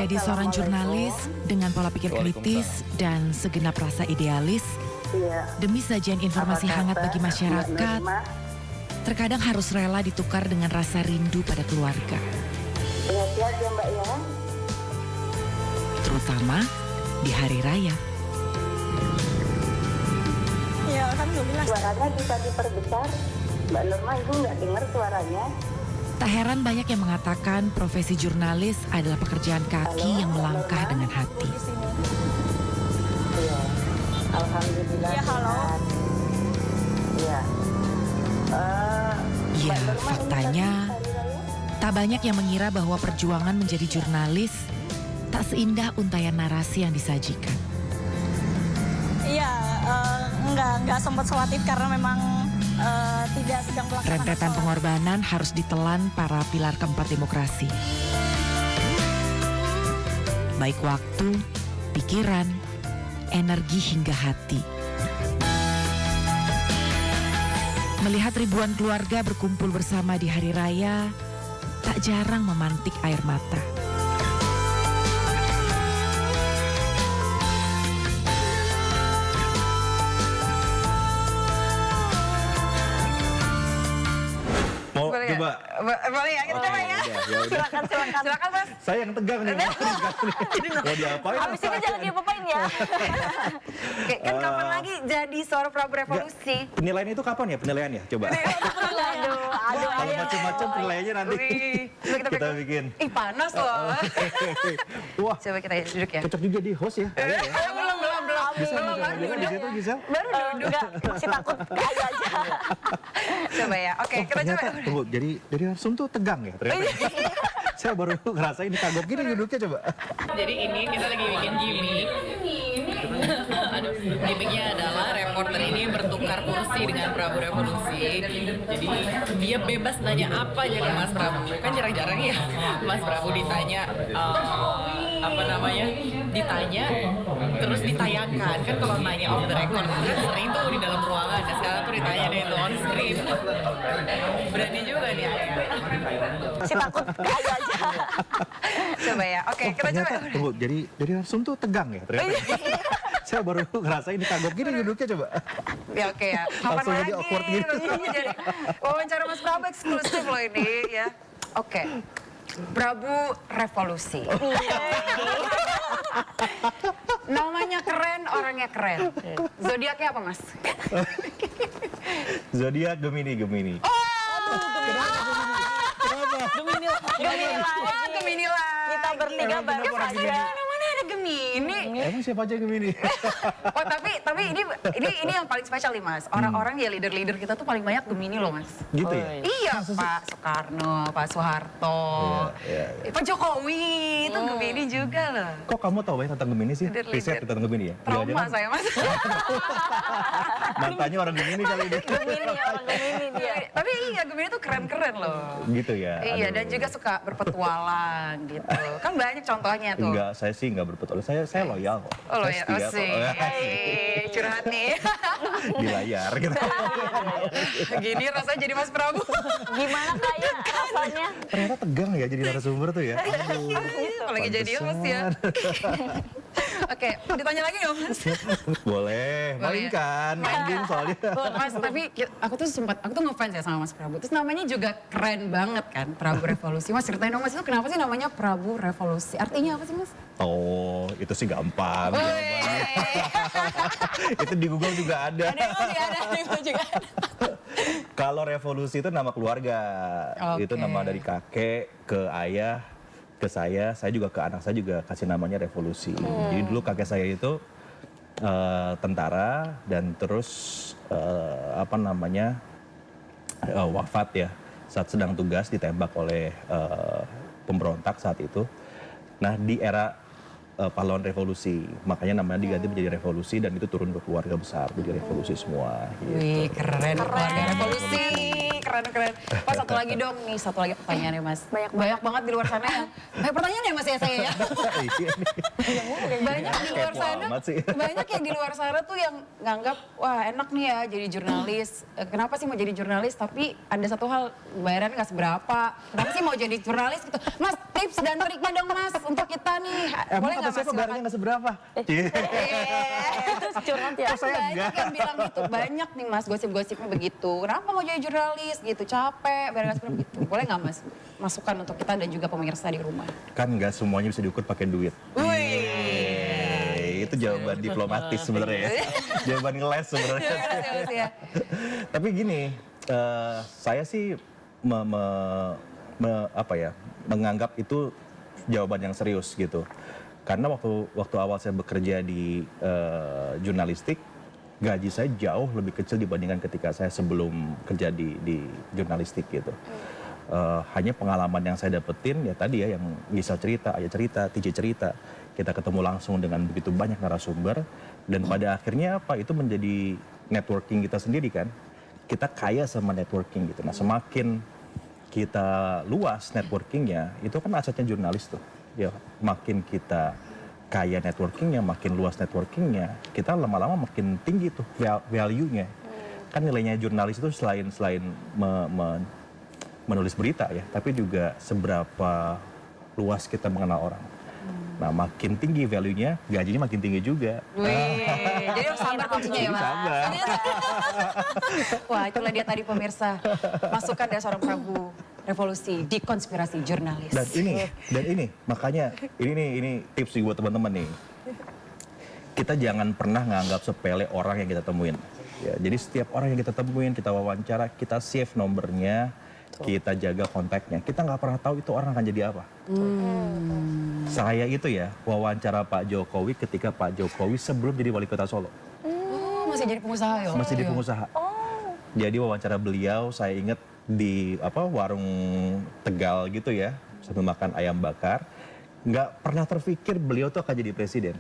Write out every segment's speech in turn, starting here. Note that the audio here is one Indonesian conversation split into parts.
Menjadi seorang jurnalis dengan pola pikir kritis dan segenap rasa idealis, demi sajian informasi hangat bagi masyarakat, terkadang harus rela ditukar dengan rasa rindu pada keluarga. Sehat ya Mbak ya. Terutama di hari raya. Ya, alhamdulillah. Suaranya bisa diperbesar. Mbak Nurma, Ibu nggak dengar suaranya? Tak heran banyak yang mengatakan profesi jurnalis adalah pekerjaan kaki yang melangkah dengan hati. Iya. Alhamdulillah. Iya, halo. sehat. Iya. Ya, Mbak Nurma, faktanya ini hari raya? tak banyak yang mengira bahwa perjuangan menjadi jurnalis tak seindah untayan narasi yang disajikan. Iya, nggak sempat selektif karena memang tidak sedang melaksanakan Rentetan sholat. pengorbanan harus ditelan para pilar keempat demokrasi. Baik waktu, pikiran, energi hingga hati. Melihat ribuan keluarga berkumpul bersama di hari raya, tak jarang memantik air mata. Mau Boleh coba? Boleh ya, kita coba ya. Silakan. Silakan Mas. Saya yang tegang nih. Mau diapain? Habis ini jangan diapa-apain ya. Oke, kan kapan lagi jadi seorang Prabu Revolusi? Penilaian itu kapan ya penilaiannya? Coba. Aduh, Kalau macam-macam penilaiannya nanti Wih, coba kita bikin. Ih, panas loh. Wah, Coba kita duduk ya. cocok juga di host ya. Saya ya. Belum. Bisa Belum, baru duduk di duduk. situ, bisa. Baru duduk. Enggak, masih takut. Kayak aja. Coba ya. Oke, Oh, kita coba. ternyata, tunggu, jadi dari langsung tuh tegang ya ternyata. Saya baru ngerasain kagok gini duduknya coba. Jadi ini kita lagi bikin gimmick. Aduh, gimmicknya adalah reporter ini bertukar kursi dengan Prabu Revolusi. Jadi dia bebas nanya apa aja ke Mas Prabu. Kan jarang-jarang ya Mas Prabu ditanya apa namanya? Ditanya terus ditayangkan. Kan kalau nanya off the record kan sering tuh di dalam ruangan. Nah, sekarang tuh ditanya deh tuh on screen. Berani juga nih Ayah. Masih takut. Kayak aja. Coba ya. Oke, Oh, kita coba. ternyata, tunggu, jadi dari langsung tuh tegang ya ternyata. Saya baru ngerasain kagok gini duduknya coba. Ya oke ya. Kapan Langsung jadi lagi? awkward gitu. Jadi wawancara Mas Prabu eksklusif loh ini ya. Oke. Prabu Revolusi. Namanya keren, orangnya keren. Zodiaknya apa Mas? Zodiak Gemini. Gemini lah. Gemini lah. Kita bertiga baru saja. Mana ada Gemini? Emang siapa aja yang Gemini? Oh tapi ini yang paling spesial nih Mas. Orang-orang ya leader-leader kita tuh paling banyak Gemini loh Mas. Gitu ya? Iya, Pak Soekarno, Pak Soeharto, Iya. Pak Jokowi itu Gemini juga loh. Kok kamu tahu banyak tentang Gemini sih? Leader. Riset tentang Gemini ya? Trauma Jangan-jangan saya Mas. mantannya orang Gemini kali ini. Gemini dia. Tapi iya Gemini tuh keren-keren loh. Gitu ya? Iya Aduh. dan juga suka berpetualang gitu. Kan banyak contohnya tuh. Enggak, saya sih enggak berpetualang. Saya loyal kok. Oh loh Saya ya, setia kok. sih. Curhat nih. Di layar gitu. Gini rasanya jadi Mas Prabu. Gimana kayak rasanya? Ternyata tegang ya jadi narasumber tuh ya. Apalagi jadi host ya. Oke, ditanya lagi nggak Mas? Boleh, mainkan. Mainin soalnya. Mas, tapi aku tuh ngefans ya sama Mas Prabu. Terus namanya juga keren banget kan, Prabu Revolusi. Mas ceritain dong Mas, itu kenapa sih namanya Prabu Revolusi? Artinya apa sih Mas? Oh, itu sih gampang. Woi. Itu di Google juga ada. Ada juga. Kalau revolusi itu nama keluarga. Oke. Itu nama dari kakek ke ayah ke saya juga ke anak saya juga kasih namanya revolusi. Jadi dulu kakek saya itu tentara dan terus wafat ya saat sedang tugas ditembak oleh pemberontak saat itu. Nah di era pahlawan revolusi, makanya namanya diganti menjadi revolusi dan itu turun ke keluarga besar jadi revolusi semua. Gitu. Wih, keren keluarga Revolusi. Keren. Pak satu lagi dong nih, satu lagi pertanyaannya Mas. Banyak banget di luar sana yang banyak pertanyaan ya Mas ya saya ya. Iya nih. Banyak di luar Kepo sana, amat sih. banyak yang di luar sana tuh yang nganggap wah enak nih ya jadi jurnalis. Kenapa sih mau jadi jurnalis? Tapi ada satu hal bayarannya nggak seberapa. Kenapa sih mau jadi jurnalis gitu? Mas Tips dan triknya dong Mas untuk kita nih. Emang Boleh kata nggak Mas? siapa barangnya nggak seberapa? Terus curhat ya. Kok saya Banyak enggak? yang bilang gitu, banyak nih Mas gosip-gosipnya begitu. Kenapa mau jadi jurnalis gitu, capek, barang seperti itu. Boleh nggak Mas masukan untuk kita dan juga pemirsa di rumah? Kan nggak semuanya bisa diukur pakai duit. Itu jawaban diplomatis sebenarnya ya. Jawaban ngeles sebenarnya. Ya. Tapi gini, saya sih menganggap itu jawaban yang serius gitu. Karena waktu awal saya bekerja di jurnalistik, gaji saya jauh lebih kecil dibandingkan ketika saya sebelum kerja di jurnalistik gitu. Hanya pengalaman yang saya dapetin ya tadi ya, yang Gisel cerita, Aya cerita, TJ cerita, kita ketemu langsung dengan begitu banyak narasumber, dan pada akhirnya apa, itu menjadi networking kita sendiri kan. Kita kaya sama networking gitu. Nah semakin kita luas networkingnya, itu kan asetnya jurnalis tuh. Ya makin kita kaya networkingnya, makin luas networkingnya, kita lama-lama makin tinggi tuh value-nya. Kan nilainya jurnalis itu selain menulis berita ya, tapi juga seberapa luas kita mengenal orang. Nah makin tinggi value-nya, gajinya makin tinggi juga. Jadi harus sabar kuncinya ya Jadi Mas. sabar. Wah itulah dia tadi pemirsa, masukan dari seorang Prabu Revolusi di konspirasi jurnalis. Dan ini makanya ini tips sih buat teman-teman nih. Kita jangan pernah nganggap sepele orang yang kita temuin. Ya, jadi setiap orang yang kita temuin, kita wawancara, kita save nomornya, kita jaga kontaknya. Kita nggak pernah tahu itu orang akan jadi apa. Saya itu ya wawancara Pak Jokowi ketika Pak Jokowi sebelum jadi wali kota Solo. Masih jadi pengusaha ya? Masih di pengusaha. Jadi wawancara beliau, saya ingat di warung Tegal gitu ya, sambil makan ayam bakar. Nggak pernah terpikir beliau tuh akan jadi presiden.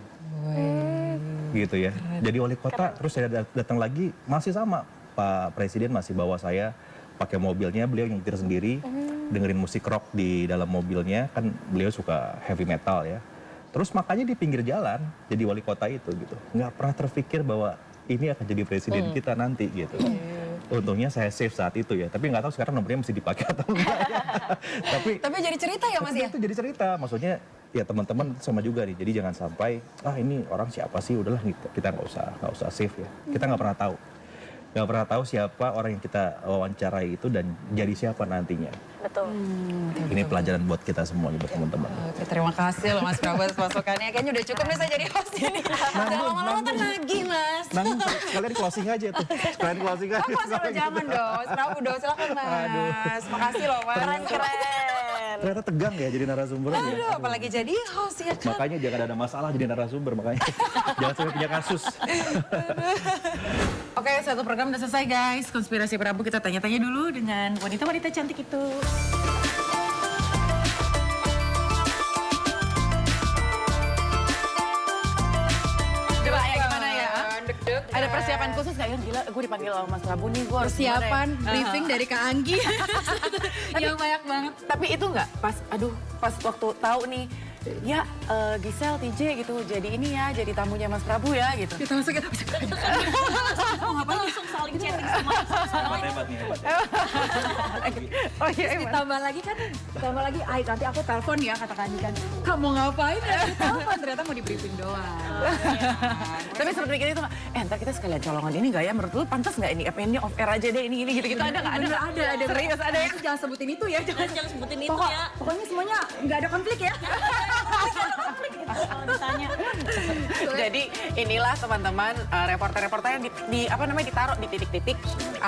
Gitu ya. Jadi wali kota, terus saya datang lagi masih sama. Pak Presiden masih bawa saya pakai mobilnya, beliau nyetir sendiri, dengerin musik rock di dalam mobilnya, kan beliau suka heavy metal ya. Terus makanya di pinggir jalan jadi wali kota itu gitu. Nggak pernah terpikir bahwa ini akan jadi presiden kita nanti gitu. Untungnya saya save saat itu ya, tapi nggak tahu sekarang nomornya mesti dipakai atau enggak ya. Tapi jadi cerita ya Mas ya? itu jadi cerita, maksudnya ya teman-teman sama juga nih. Jadi jangan sampai ini orang siapa sih, udahlah kita nggak usah save ya. Kita nggak pernah tahu. Nggak pernah tahu siapa orang yang kita wawancarai itu dan jadi siapa nantinya. Betul. Ini pelajaran buat kita semua nih, buat teman-teman. Oke, terima kasih loh Mas Prabu atas masukannya. Kayaknya udah cukup nih saya jadi host ini. Jangan lama-lama kan lagi Mas. Kalian closing aja tuh. Sekalian closing aja. Jangan dong, Mas Prabu dong, silakan Mas. Makasih loh Mas. Keren. Ternyata tegang ya jadi narasumber ya. Aduh, apalagi jadi host ya kan. Makanya jangan ada masalah jadi narasumber, makanya. Jangan sampai punya kasus. Oke, satu program udah selesai guys. Konspirasi Prabu kita tanya-tanya dulu dengan wanita-wanita cantik itu. Coba ya gimana ya? Ada persiapan khusus nggak ya? Gila, gue dipanggil sama Mas Prabu nih. Gue Persiapan briefing dari Kak Anggi. yang banyak banget. Tapi itu nggak pas waktu tahu nih, ya Gisel, TJ gitu, jadi ini ya, jadi tamunya Mas Prabu ya gitu. Kita masuk kita Langsung saling chatting sama Hebat nih, hebat. Oh iya, ditambah lagi, ay nanti aku telepon ya kata Kandi kan. Kamu ngapain? Telepon ternyata mau di briefing doang. Tapi seperti mikir itu, ntar kita sekalian colongan ini nggak ya? Menurut lu pantas nggak ini? Apa ini off air aja deh, ini gitu-gitu ada nggak? Ada. Serius ada ya? Jangan sebutin itu ya. jangan sebutin itu ya. Pokoknya semuanya nggak ada konflik ya. Kalau ditanya. Jadi inilah teman-teman reporter-reporter yang ditaruh di titik-titik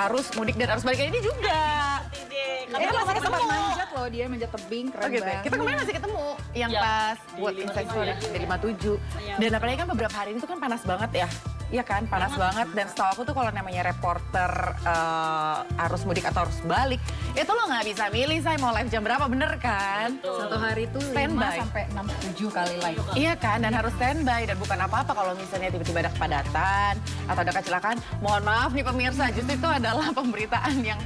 arus mudik dan arus balik ini juga. Masih sempat manjat loh dia, manjat tebing, keren Oh gitu ya? banget. Kita kemarin masih ketemu yang Ya, pas di buat 57 Instastory ya. dari 57. Dan apalagi kan beberapa hari ini tuh kan panas banget ya. Iya kan, panas banget. Dan setahu aku tuh kalau namanya reporter arus mudik atau arus balik, itu lo nggak bisa milih saya mau live jam berapa, bener kan? Satu hari itu 5 Standby. sampai 6-7 kali live. Iya kan, dan harus standby. Dan bukan apa-apa kalau misalnya tiba-tiba ada kepadatan atau ada kecelakaan. Mohon maaf nih pemirsa, justru itu adalah pemberitaan yang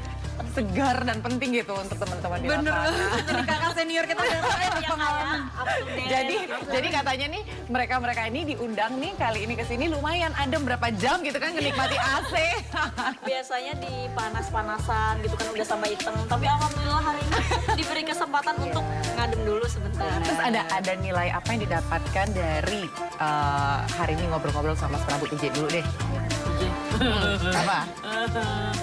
segar dan penting gitu untuk teman-teman di lapangan. Jadi kakak senior kita udah keren ya kayak Jadi katanya nih mereka ini diundang nih kali ini ke sini lumayan adem berapa jam gitu kan menikmati AC. biasanya di panas-panasan gitu kan udah sampai hitam. Tapi alhamdulillah hari ini diberi kesempatan untuk ngadem dulu sebentar. Terus ada nilai apa yang didapatkan dari hari ini ngobrol-ngobrol sama Mas Prabu PJ dulu deh. Apa?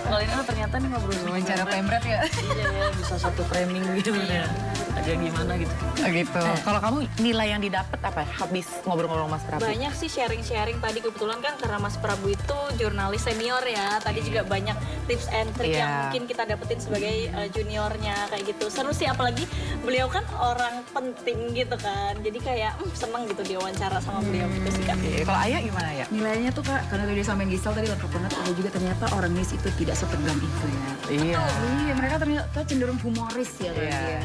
Kalau ini ternyata nih ngobrol sama Wawancara pemret ya. Iya ya, bisa satu framing gitu ya. Agak gimana gitu. Gitu. Kalau kamu nilai yang didapat apa habis ngobrol-ngobrol Mas Prabu? Banyak sih sharing-sharing tadi kebetulan kan karena Mas Prabu itu jurnalis senior ya. Tadi juga banyak tips and trick yang Iya. mungkin kita dapetin sebagai juniornya kayak gitu. Seru sih apalagi beliau kan orang penting gitu kan. Jadi kayak seneng gitu diwawancara sama beliau gitu sih Kak. Kalau Ayah gimana ya? Nilainya tuh Kak, karena tadi sama Gisel tadi lengkap banget, ada juga ternyata orang Nis itu tidak setegang itu ya. Iya. Iya, mereka ternyata cenderung humoris ya Kak. Iya.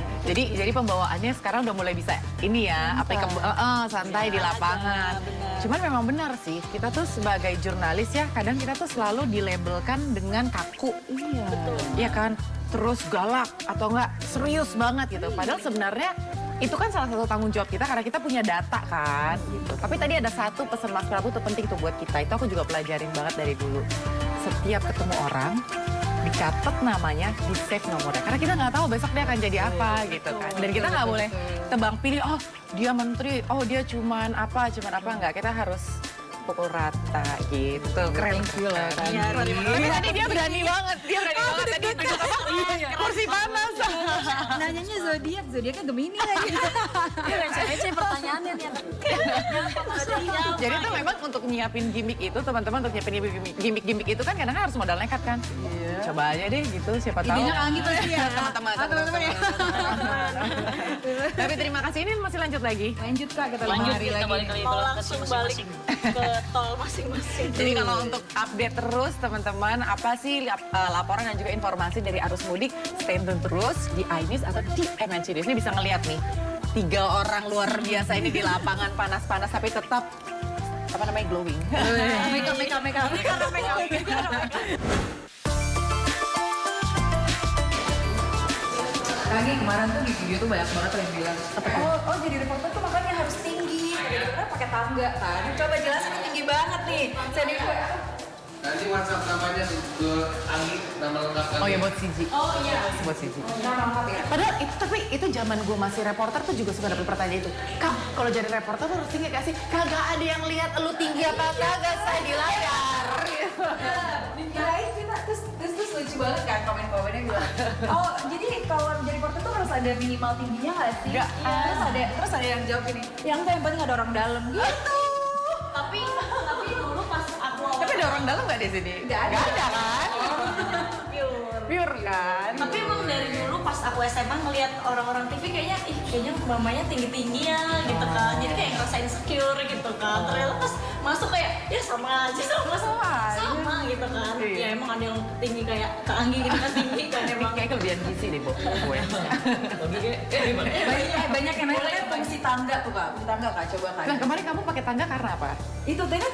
Jadi pembawaannya sekarang udah mulai bisa ini ya, santai di lapangan. benar. Cuman memang benar sih, kita tuh sebagai jurnalis ya, kadang kita tuh selalu dilabelkan dengan kaku. Iya. Iya kan? Terus galak atau enggak serius banget gitu. Padahal sebenarnya itu kan salah satu tanggung jawab kita karena kita punya data kan gitu. Tapi tadi ada satu pesan Mas Prabu tuh penting tuh buat kita. Itu aku juga pelajarin banget dari dulu. Setiap ketemu orang dicatat namanya, di save nomornya. Karena kita nggak tahu besok dia akan jadi apa gitu kan. Dan kita nggak boleh tebang pilih, oh dia menteri, oh dia cuman apa enggak. Kita harus pukul rata gitu. Keren gila kan. Iya, Tapi tadi dia berani banget tadi duduk apa? Kursi panas. Nanyanya zodiaknya Gemini lagi. Iya, receh-receh pertanyaannya nih. Jadi tuh memang untuk nyiapin gimmick itu, teman-teman untuk nyiapin gimmick itu kan kadang harus modal nekat kan. Coba aja deh gitu, siapa tahu. Idenya Kak Anggi pasti ya. Teman-teman ya. Tapi terima kasih, ini masih lanjut lagi. Lanjut Kak, kita 5 Lanjut hari kita lagi. balik lagi Mau ke langsung masing-masing. Ke tol masing-masing. Jadi kalau untuk update terus teman-teman, apa sih laporan dan juga informasi dari arus mudik, stay tune terus di iNews atau di MNC News. Ini bisa ngeliat nih, 3 orang luar biasa ini di lapangan panas-panas tapi tetap apa namanya glowing. Makeup. Kaki kemarin tuh di video tuh banyak banget yang bilang, oh jadi reporter tuh makanya harus tinggi, karena pakai tangga kan. Coba jelasin tinggi banget nih. Nanti WhatsApp namanya ke Anggi, nama lengkapnya. Oh ya buat CG. Oh iya. Buat CG. Nama lengkap ya. Padahal itu, tapi itu zaman gue masih reporter tuh juga suka dapet pertanyaan itu. Kak, kalau jadi reporter tuh harus tinggi gak sih? Kagak ada yang lihat lu tinggi apa kagak, saya di layar. Kirain kita terus lucu banget kan komen-komennya bilang, oh jadi kalau jadi reporter tuh harus ada minimal tingginya nggak sih? Nggak. Terus ada yang jawab gini, yang penting ada orang dalam gitu. Tapi dulu pas aku Tapi ada orang dalam gak di sini? Nggak ada. Nggak ada kan? pure. Pure kan? Tapi emang dari dulu pas aku SMA ngeliat orang-orang TV kayaknya mamanya tinggi-tinggi ya gitu kan. Jadi kayak ngerasa insecure gitu kan. Ternyata pas masuk kayak ya sama aja sama gitu kan. Iya. Ya emang ada yang tinggi kayak Kak Anggi gitu kan tinggi kan emang. Kayak kelebihan gizi deh, Bo. Gue. Banyak yang nanya fungsi tangga tuh Kak, fungsi tangga Kak, coba Kak. Nah kemarin kamu pakai tangga karena apa? Itu tadi kan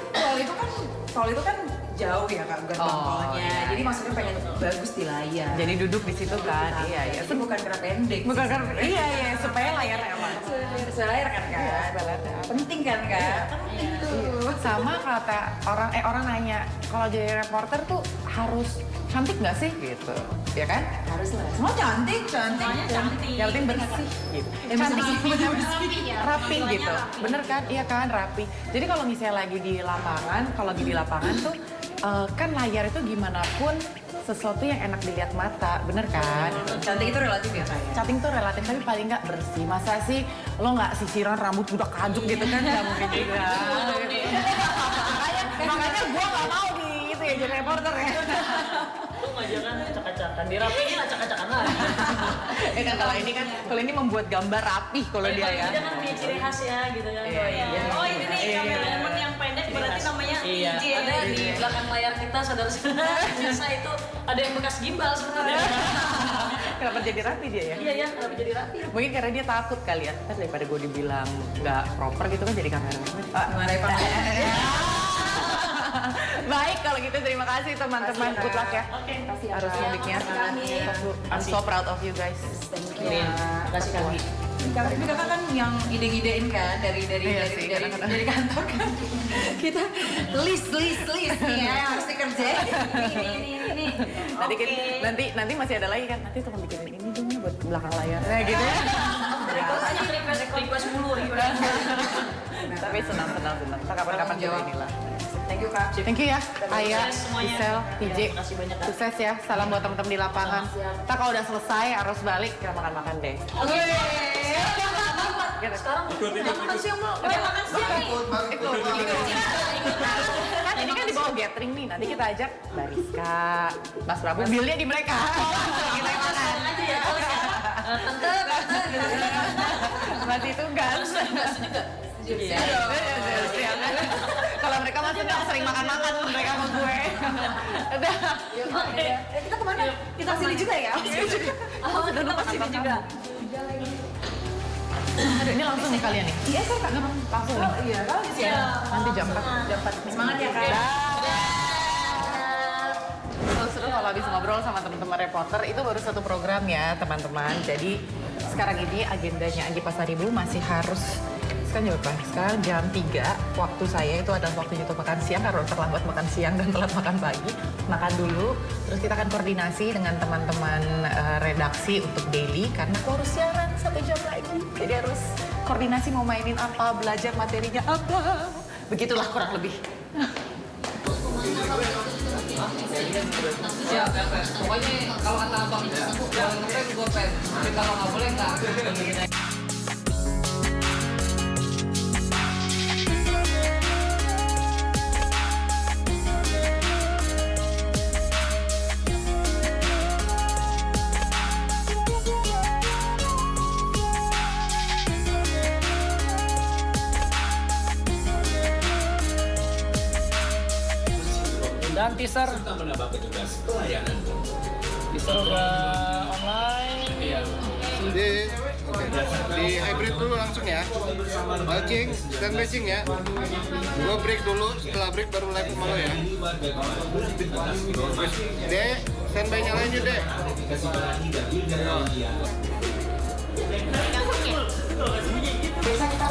tol itu kan jauh ya Kak, gerbang tolnya. iya. Jadi maksudnya pengen bagus di layar. Jadi duduk di situ kan? Iya. Itu bukan karena pendek. Bukan kan? Iya, supaya layarnya aman. Selayar kan Kak. Penting kan Kak? Penting tuh. Sama kata orang nanya, kalau jadi reporter tuh harus cantik nggak sih gitu, ya kan? Harus lah. Semua cantik. Semuanya cantik. Yang penting bersih gitu. Cantik rapi gitu. Bener kan? Iya kan, rapi. Jadi kalau misalnya lagi di lapangan, tuh kan layar itu gimana pun sesuatu yang enak dilihat mata, bener kan? Cantik itu relatif ya Kak? Cantik tuh relatif, tapi paling nggak bersih. Masa sih lo nggak sisiran rambut udah kajuk gitu kan? Nggak mungkin juga. Makanya gue nggak mau di itu ya jadi reporter ya. Lu nggak jangan acak-acakan, dirapiin acak-acakan lagi. Kalau ini membuat gambar rapih kalau dia ya. Dia kan punya ciri khas ya gitu kan. Oh ini nih kameramen yang pendek berarti namanya TJ. Ada di belakang layar kita saudara-saudara. Biasa itu ada yang bekas gimbal sebenarnya. Kenapa jadi rapi dia ya? Iya kenapa jadi rapi? Mungkin karena dia takut kali ya. Ntar daripada gue dibilang nggak proper gitu kan jadi kameramen. Gimana ya Pak? Baik kalau gitu terima kasih teman-teman. Good luck ya. Oke. Arus mudiknya. I'm so proud of you guys. Terima kasih kami. Tapi kakak kan yang ide-idein kan dari Iya sih, kadang-kadang. dari kantor kan. Kita list nih ya yang harus dikerjain. Ini. Nanti masih ada lagi kan. Nanti tolong bikinin ini dong ya buat belakang layar. Nah gitu ya. Request mulu. Tapi senang. Tak kapan-kapan juga inilah. Thank you Kak. Thank you ya, Aya, Sukses semuanya. Gisel, TJ. Terima kasih banyak, Kak. Sukses ya, salam buat teman-teman di lapangan. Ntar kalau udah selesai, arus balik, kita makan-makan deh. Oke. Sekarang makan siang mau. Udah makan siang nih. Kan ini kan di bawah gathering nih, nanti kita ajak Bariska, Mas Prabu, bilnya di mereka. Kita yang makan. Aja ya. Tante. Masih tugas. Siap. Kalau mereka masih nggak sering makan-makan, mereka sama gue. Udah. Oke. Kita kemana? Kita sini juga ya? Oh, sudah lupa sini juga. Aduh, ini langsung nih kalian nih. Iya saya Kak. Langsung nih. Iya kalau di sini. Nanti jam 4. Semangat ya Kak. Seru kalau habis ngobrol sama teman-teman reporter, itu baru satu program ya teman-teman. Jadi sekarang ini agendanya Anggi Pasaribu masih harus sekarang jam berapa? Sekarang jam 3 waktu saya itu adalah waktunya untuk makan siang karena terlambat makan siang dan telat makan pagi. Makan dulu, terus kita akan koordinasi dengan teman-teman redaksi untuk daily karena aku harus siaran 1 jam lagi. Jadi harus koordinasi mau mainin apa, belajar materinya apa. Begitulah kurang lebih. Siap, pokoknya kalau kata abang jangan ngepen gue pen, tapi kalau nggak boleh nggak. Dan teaser teaser udah online. Di hybrid dulu langsung ya. Batching, stand batching ya. Gua break dulu, setelah break baru live sama lo ya. Dek, standby nyalain yuk dek.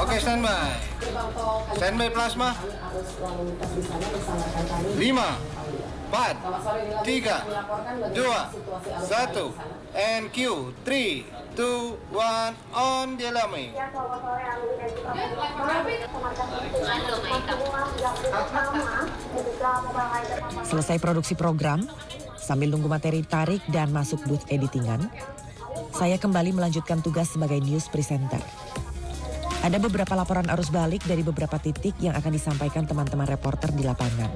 Oke, standby. Standby plasma. 5, 4, 3, 2, 1, and Q, 3, 2, 1, on Delame. Selesai produksi program, sambil nunggu materi tarik dan masuk booth editingan, saya kembali melanjutkan tugas sebagai news presenter. Ada beberapa laporan arus balik dari beberapa titik yang akan disampaikan teman-teman reporter di lapangan.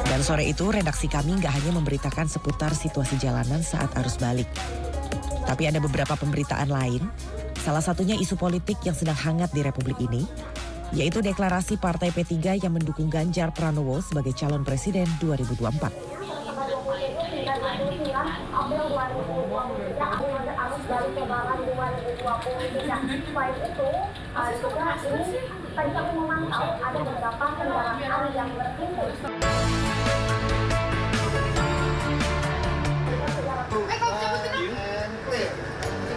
Dan sore itu redaksi kami nggak hanya memberitakan seputar situasi jalanan saat arus balik. Tapi ada beberapa pemberitaan lain, salah satunya isu politik yang sedang hangat di Republik ini, yaitu deklarasi Partai P3 yang mendukung Ganjar Pranowo sebagai calon presiden 2024. Dari lebaran 2020 dan selain itu juga ini tadi kami memantau ada beberapa kendaraan yang bertimbul.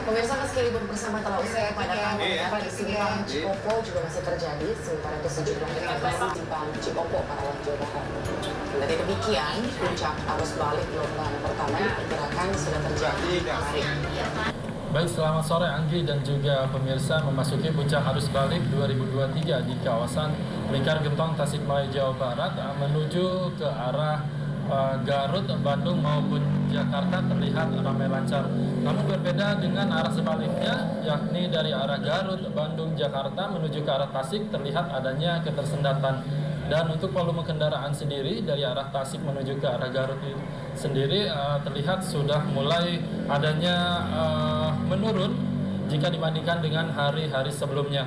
Pemirsa, meski libur bersama telah usai, kepadatan penumpang di simpang Cikopo juga masih terjadi, sementara itu sejumlah titik di simpang Cikopo, Karawang, Jawa Barat. Dari demikian, puncak arus balik gelombang pertama diperkirakan sudah terjadi kemarin. Baik, selamat sore Anggi dan juga pemirsa, memasuki puncak arus balik 2023 di kawasan Lingkar Gentong, Tasikmalaya, Jawa Barat menuju ke arah Garut, Bandung maupun Jakarta terlihat ramai lancar. Namun berbeda dengan arah sebaliknya, yakni dari arah Garut, Bandung, Jakarta menuju ke arah Tasik terlihat adanya ketersendatan. Dan untuk volume kendaraan sendiri dari arah Tasik menuju ke arah Garut sendiri terlihat sudah mulai adanya menurun jika dibandingkan dengan hari-hari sebelumnya.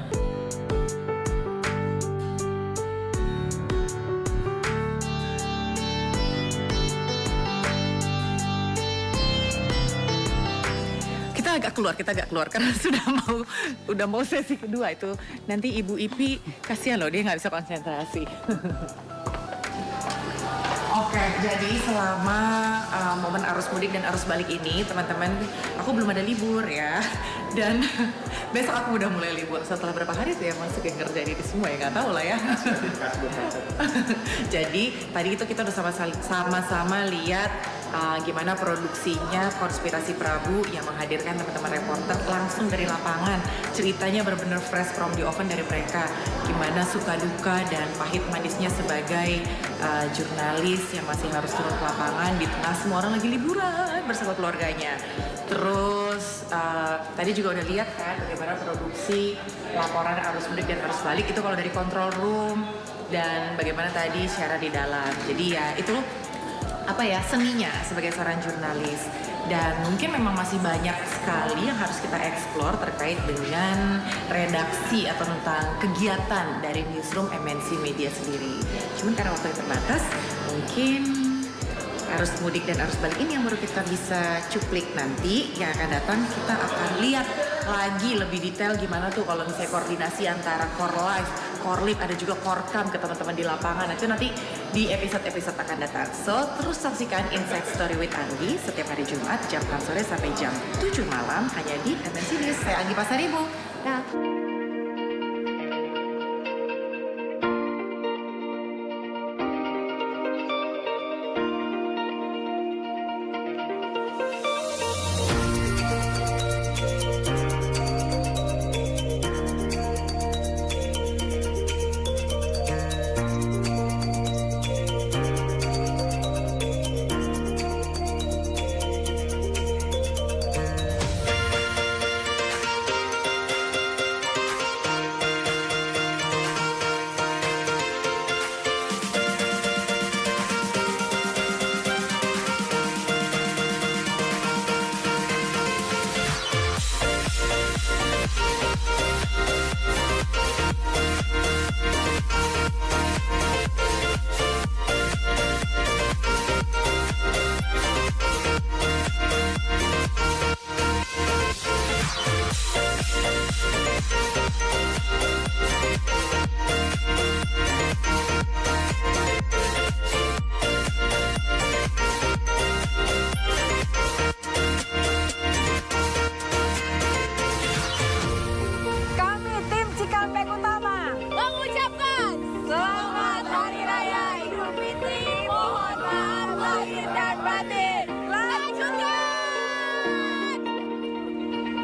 agak keluar karena udah mau sesi kedua itu. Nanti Ibu Ipi kasihan loh, dia nggak bisa konsentrasi. Oke, jadi selama momen arus mudik dan arus balik ini, teman-teman, aku belum ada libur ya. Dan besok aku udah mulai libur. Setelah berapa hari tuh ya masuk yang ngerjain ini semua ya, nggak tahu lah ya. Jadi tadi itu kita udah sama-sama lihat gimana produksinya Konspirasi Prabu yang menghadirkan teman-teman reporter langsung dari lapangan. Ceritanya benar-benar fresh from the oven dari mereka. Gimana suka duka dan pahit manisnya sebagai jurnalis yang masih harus turun ke lapangan di tengah semua orang lagi liburan bersama keluarganya. Terus tadi juga udah lihat kan bagaimana produksi laporan arus mudik dan arus balik itu kalau dari control room dan bagaimana tadi secara di dalam. Jadi ya itu seninya sebagai seorang jurnalis. Dan mungkin memang masih banyak sekali yang harus kita explore terkait dengan redaksi atau tentang kegiatan dari newsroom MNC Media sendiri. Cuman karena waktu yang terbatas, mungkin arus mudik dan arus balik ini yang baru kita bisa cuplik. Nanti yang akan datang kita akan lihat lagi lebih detail gimana tuh kalau misalnya koordinasi antara Core Live, Core Lip, ada juga Korkam ke teman-teman di lapangan. Itu nanti di episode-episode akan datang. So, terus saksikan Inside Story with Anggi setiap hari Jumat jam 6 sore sampai jam 7 malam hanya di MNC News. Saya Anggi Pasaribu. Dah.